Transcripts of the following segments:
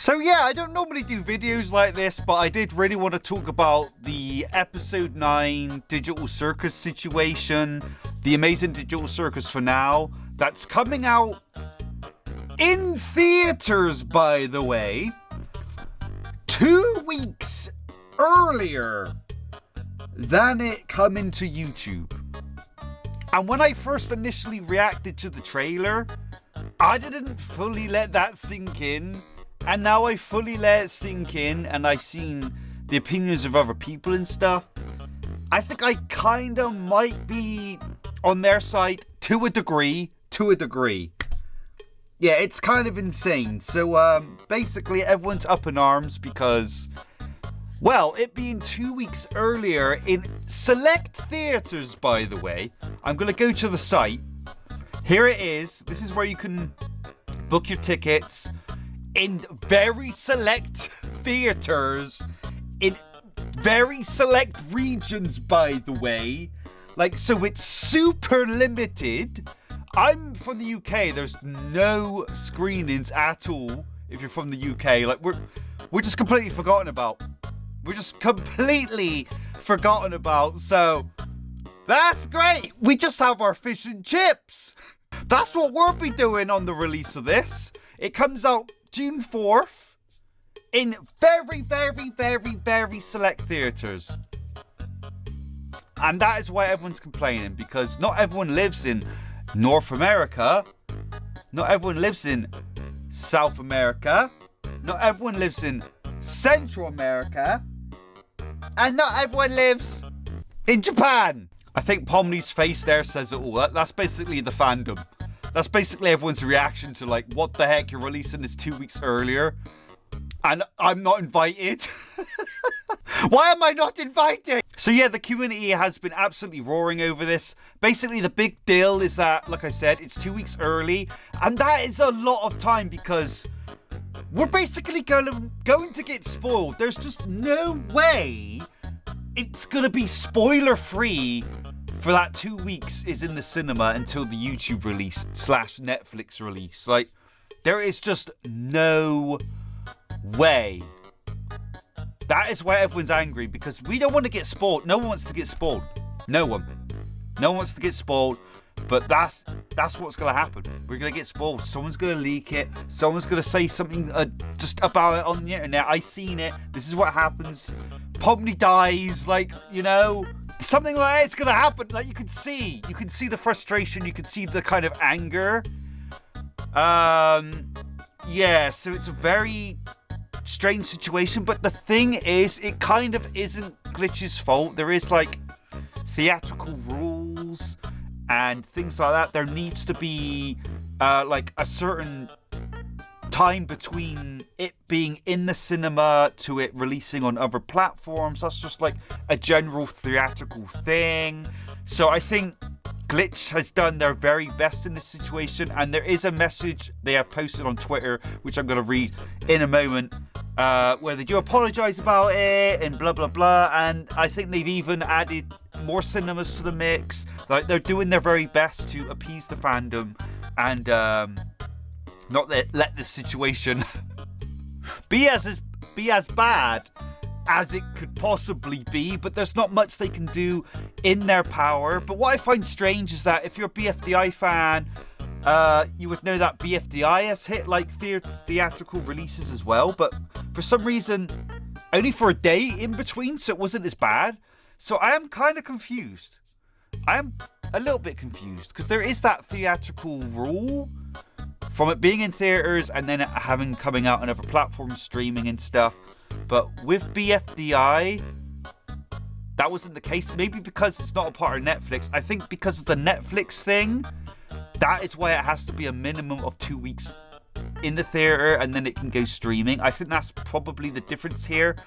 So yeah, I don't normally do videos like this, but I did really want to talk about the episode 9 Digital Circus situation, the Amazing Digital Circus Finale, that's coming out in theaters, by the way, 2 weeks earlier than it coming to YouTube. And when I first initially reacted to the trailer, I didn't fully let that sink in. And now I fully let it sink in, and I've seen the opinions of other people and stuff. I think I kind of might be on their side to a degree. Yeah, it's kind of insane. So basically everyone's up in arms because, well, it being 2 weeks earlier in select theaters, by the way. I'm going to go to the site. Here it is. This is where you can book your tickets. In very select theaters, in very select regions, by the way. Like, so it's super limited. I'm from the UK. There's no screenings at all if you're from the UK. Like, we're just completely forgotten about. We're just completely forgotten about. So, that's great. We just have our fish and chips. That's what we'll be doing on the release of this. It comes out June 4th in very, very, very, very select theaters. And that is why everyone's complaining, because not everyone lives in North America. Not everyone lives in South America. Not everyone lives in Central America. And not everyone lives in Japan. I think Pomni's face there says it all. That's basically the fandom. That's basically everyone's reaction to, like, what the heck, you're releasing this 2 weeks earlier and I'm not invited. Why am I not invited? So yeah, the community has been absolutely roaring over this. Basically, the big deal is that, like I said, it's 2 weeks early, and that is a lot of time because we're basically going to get spoiled. There's just no way it's going to be spoiler free for that 2 weeks is in the cinema until the YouTube release / Netflix release. Like, there is just no way. That is why everyone's angry, because we don't want to get spoiled. No one wants to get spoiled. No one wants to get spoiled, but that's what's going to happen. We're going to get spoiled. Someone's going to leak it. Someone's going to say something just about it on the internet. I seen it. This is what happens. Pomni dies, like, you know, something like that's gonna happen. Like, you can see the frustration, you can see the kind of anger. Yeah, so it's a very strange situation, but the thing is, it kind of isn't Glitch's fault. There is, like, theatrical rules and things like that. There needs to be like a certain time between it being in the cinema to it releasing on other platforms. That's just like a general theatrical thing. So I think Glitch has done their very best in this situation, and there is a message they have posted on Twitter, which I'm going to read in a moment, where they do apologize about it and blah blah blah. And I think they've even added more cinemas to the mix. Like, they're doing their very best to appease the fandom and not let this situation be as bad as it could possibly be, but there's not much they can do in their power. But what I find strange is that if you're a BFDI fan, you would know that BFDI has hit like theatrical releases as well, but for some reason only for a day in between, so it wasn't as bad. So I am kind of confused. I am a little bit confused because there is that theatrical rule from it being in theaters and then it coming out on other platforms, streaming and stuff. But with BFDI, that wasn't the case. Maybe because it's not a part of Netflix. I think because of the Netflix thing, that is why it has to be a minimum of 2 weeks in the theater and then it can go streaming. I think that's probably the difference here.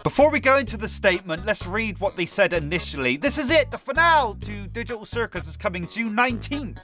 Before we go into the statement, let's read what they said initially. This is it. The finale to Digital Circus is coming June 19th.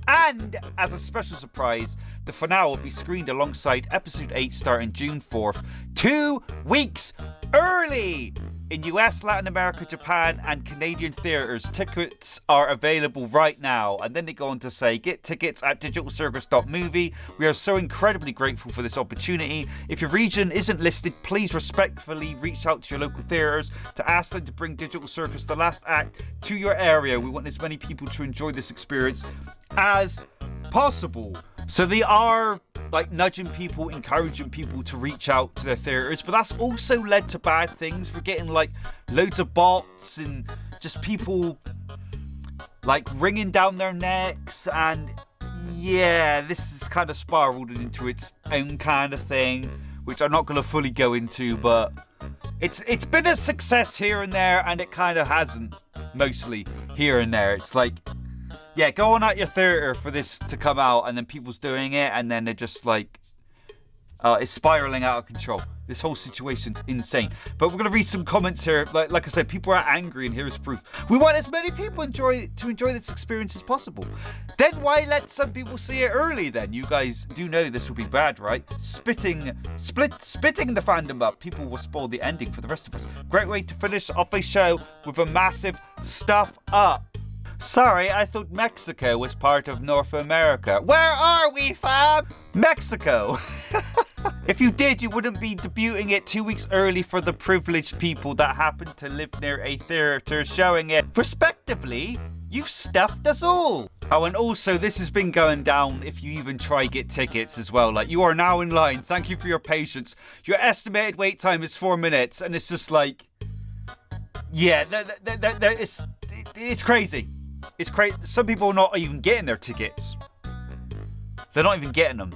And as a special surprise, the finale will be screened alongside episode 8 starting June 4th. 2 weeks early. In US, Latin America, Japan, and Canadian theatres, tickets are available right now. And then they go on to say, get tickets at digitalcircus.movie. We are so incredibly grateful for this opportunity. If your region isn't listed, please respectfully reach out to your local theatres to ask them to bring Digital Circus The Last Act to your area. We want as many people to enjoy this experience as possible. So they are like nudging people, encouraging people to reach out to their theatres, but that's also led to bad things. We're getting like loads of bots and just people like wringing down their necks, and yeah, this is kind of spiraled into its own kind of thing, which I'm not going to fully go into, but it's been a success here and there, and it kind of hasn't, mostly here and there. It's like, yeah, go on at your theatre for this to come out, and then people's doing it, and then they're just like, it's spiraling out of control. This whole situation's insane. But we're going to read some comments here. Like I said, people are angry, and here's proof. We want as many people to enjoy this experience as possible. Then why let some people see it early then? You guys do know this will be bad, right? Spitting the fandom up. People will spoil the ending for the rest of us. Great way to finish off a show with a massive stuff up. Sorry, I thought Mexico was part of North America. Where are we, fam? Mexico. If you did, you wouldn't be debuting it 2 weeks early for the privileged people that happen to live near a theatre showing it. Respectively, you've stuffed us all. Oh, and also this has been going down if you even try get tickets as well. Like, you are now in line. Thank you for your patience. Your estimated wait time is 4 minutes, and it's just like, yeah, it's crazy. It's crazy. Some people are not even getting their tickets. They're not even getting them.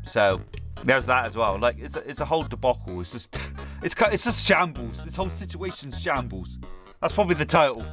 So there's that as well. Like, it's a whole debacle. It's just it's just shambles. This whole situation's shambles. That's probably the title.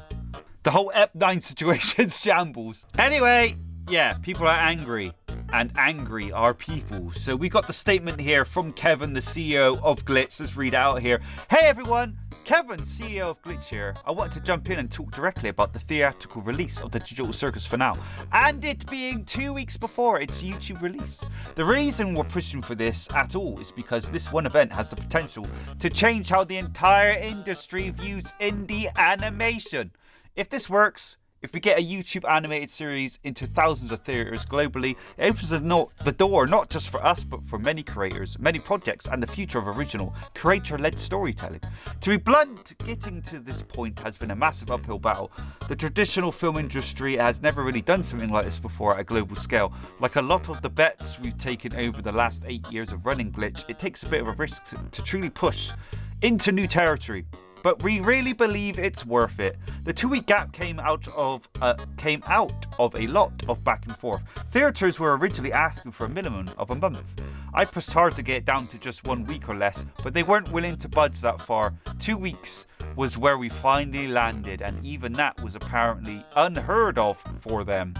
The whole Ep9 situation's shambles. Anyway, yeah, people are angry. And angry are people. So we got the statement here from Kevin, the CEO of Glitch. Let's read it out here. Hey everyone, Kevin, CEO of Glitch here. I wanted to jump in and talk directly about the theatrical release of the Digital Circus Finale, and it being 2 weeks before its YouTube release. The reason we're pushing for this at all is because this one event has the potential to change how the entire industry views indie animation. If this works, if we get a YouTube animated series into thousands of theatres globally, it opens the door not just for us, but for many creators, many projects, and the future of original creator-led storytelling. To be blunt, getting to this point has been a massive uphill battle. The traditional film industry has never really done something like this before at a global scale. Like a lot of the bets we've taken over the last 8 years of running Glitch, it takes a bit of a risk to truly push into new territory. But we really believe it's worth it. The 2-week gap came out of a lot of back and forth. Theatres were originally asking for a minimum of a month. I pushed hard to get it down to just 1 week or less, but they weren't willing to budge that far. 2 weeks was where we finally landed, and even that was apparently unheard of for them.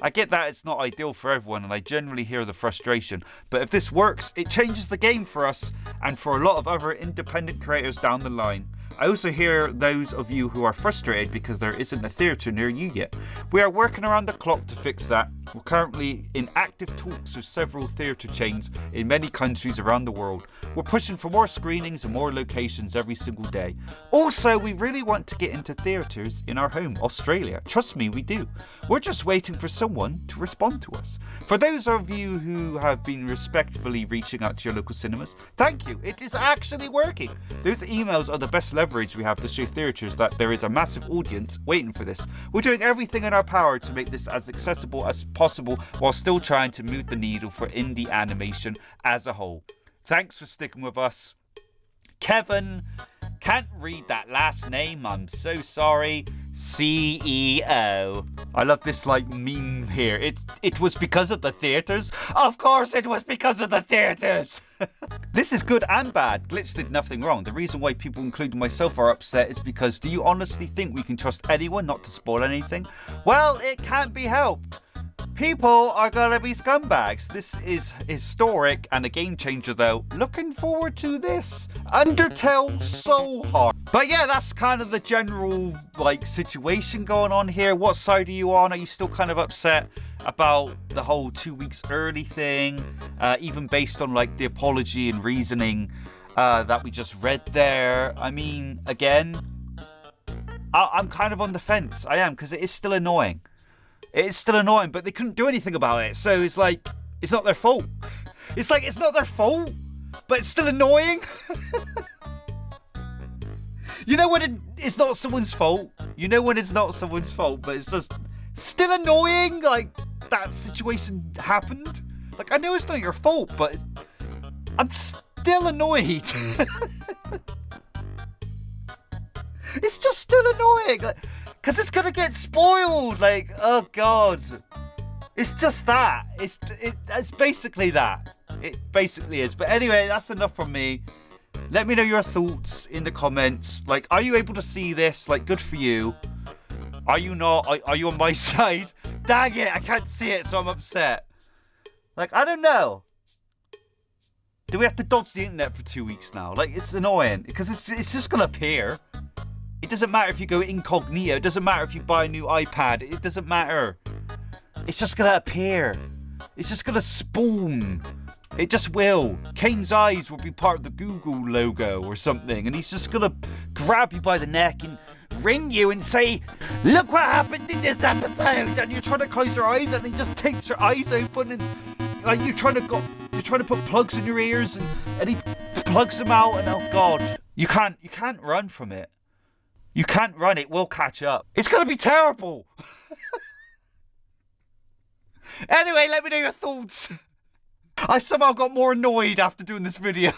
I get that it's not ideal for everyone, and I generally hear the frustration, but if this works, it changes the game for us and for a lot of other independent creators down the line. I also hear those of you who are frustrated because there isn't a theatre near you yet. We are working around the clock to fix that. We're currently in active talks with several theatre chains in many countries around the world. We're pushing for more screenings and more locations every single day. Also, we really want to get into theatres in our home, Australia. Trust me, we do. We're just waiting for someone to respond to us. For those of you who have been respectfully reaching out to your local cinemas, thank you. It is actually working. Those emails are the best leverage we have to show theatres that there is a massive audience waiting for this. We're doing everything in our power to make this as accessible as possible while still trying to move the needle for indie animation as a whole. Thanks for sticking with us. Kevin, can't read that last name, I'm so sorry. CEO. I love this like meme here. It was because of the theatres? Of course it was because of the theatres! This is good and bad. Glitch did nothing wrong. The reason why people, including myself, are upset is because do you honestly think we can trust anyone not to spoil anything? Well, it can't be helped. People are gonna be scumbags. This is historic and a game changer though. Looking forward to this. Undertale so hard. But yeah, that's kind of the general like situation going on here. What side are you on? Are you still kind of upset about the whole 2 weeks early thing? Even based on like the apology and reasoning. that we just read there. I mean, again, I'm kind of on the fence. I am, because it is still annoying. It is still annoying, but they couldn't do anything about it. So it's like, it's not their fault. It's like, it's not their fault, but it's still annoying. You know when it's not someone's fault? You know when it's not someone's fault, but it's just still annoying? Like, that situation happened? Like, I know it's not your fault, but I'm still annoyed. It's just still annoying. Like, because it's going to get spoiled. Like, oh, God. It's just that. It's basically that. It basically is. But anyway, that's enough from me. Let me know your thoughts in the comments. Like, are you able to see this? Like, good for you. Are you not? Are you on my side? Dang it, I can't see it, so I'm upset. Like, I don't know. Do we have to dodge the internet for 2 weeks now? Like, it's annoying. Because it's just going to appear. It doesn't matter if you go incognito. It doesn't matter if you buy a new iPad. It doesn't matter. It's just going to appear. It's just going to spawn. It just will. Kane's eyes will be part of the Google logo or something. And he's just going to grab you by the neck and ring you and say, look what happened in this episode. And you're trying to close your eyes and he just tapes your eyes open. And like you're trying to put plugs in your ears and he plugs them out. And oh God, you can't run from it. You can't run. It will catch up. It's going to be terrible. Anyway, let me know your thoughts. I somehow got more annoyed after doing this video.